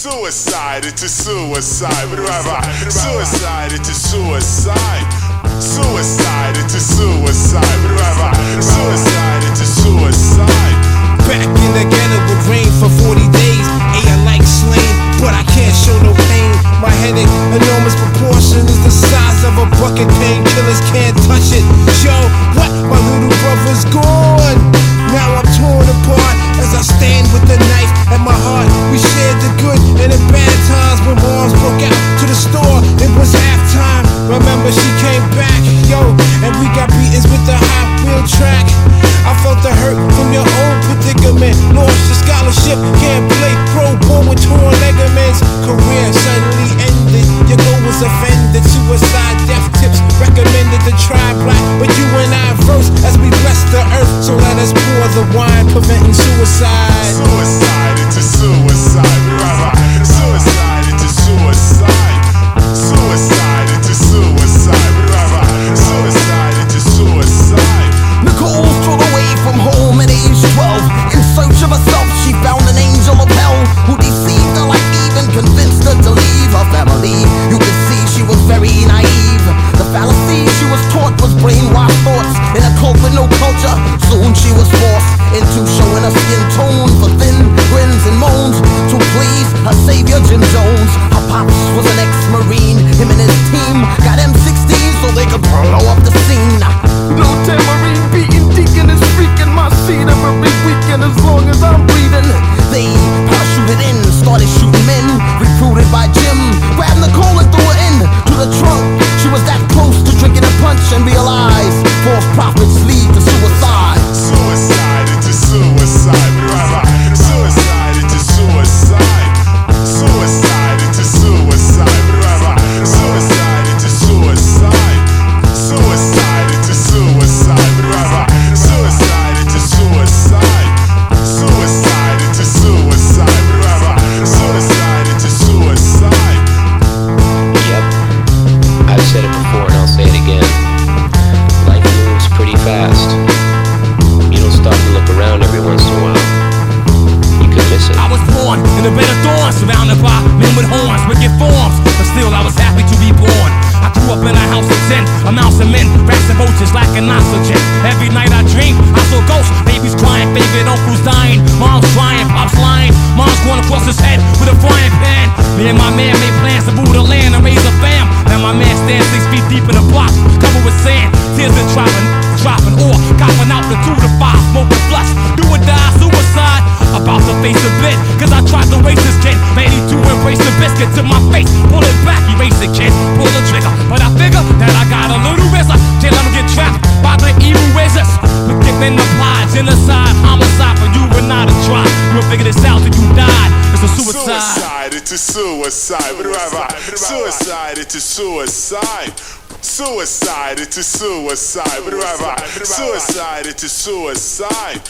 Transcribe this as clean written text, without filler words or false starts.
Suicide, it's a suicide. Suicide, it's a suicide. Suicide, it's a suicide. Suicide, it's a suicide. Back in the ghetto with rain for 40 days. I like slain, but I can't show no pain. My headache, enormous proportion, is the size of a bucket. Painkillers can't touch it. Yo, what? My little brother's gone. Now I'm torn apart as I stand with the knife at my heart. We shared the good and the bad times when bombs broke out to the store. It was halftime. Remember she came back, yo, and we got beatings with the hot wheel track. I felt the hurt from your own predicament. Lost your scholarship, can't play pro ball with torn ligaments. Career suddenly ended, your goal was offended. Suicide, death tips recommended to try black, but you and I verse as we bless the earth. So let us pour the wine, preventing suicide. Suicide, it's a suicide. Suicide, it's a suicide. Suicide, it's a suicide. Suicide, it's a suicide. Nicole strode away from home at age 12. In search of herself, she found an angel of hell who deceived her, like even convinced her to leave her family. You could see she was very naive. The fallacy she was taught was brainwashed thoughts in a cult with no culture. Soon she was forced into showing her skin tone for thin grins and moans to please her savior Jim Jones. Her pops was an ex-marine. Him and his team got M16 so they could blow up the scene. No tambourine beating, deacon is freaking my seat every weekend as long as I'm breathing. They parachuted in, started shooting men, recruited by Jim. Grabbed Nicole and threw her in to the trunk. She was that close to drinking a punch and realized false prophets lead to suicide. Suicide, it's a suicide. Suicide, it's a suicide. Suicide, it's a suicide. Suicide, it's a suicide. Suicide, it's a suicide. Suicide, it's a suicide. Suicide, it's a suicide. Suicide, it's a suicide. Yep, I've said it before and I'll say it again. Life moves pretty fast. You don't stop to look around every once in a while. You could miss it. I was born in a bed of thorns, surrounded by men with horns, wicked forms, but still I was happy to be born. I grew up in a house of 10, a mouse of men, rats and roaches lacking oxygen. Every night I dream, I saw ghosts, babies crying, favorite uncles dying, mom's crying, pops lying, mom's going across his head with a frying pan. Me and my man made plans to move the land and raise a fam. Now my man stands 6 feet deep in a box, covered with sand, tears are dropping, or copping out the 2 to 5, smoking flush, do or die, suicide. About to face a bit, cause I tried to waste this kid. Ready to embrace the biscuit to my face. Pull it back, erase the kid, pull the trigger. But I figure that I got a little risk. Can't let him get trapped by the evil razors. But given applied, genocide, homicide for you and not a try. You'll figure this out till you died. It's a suicide. Suicide, it's a suicide. Suicide, it's a suicide. Suicide, it's a suicide. Suicide, it's a suicide.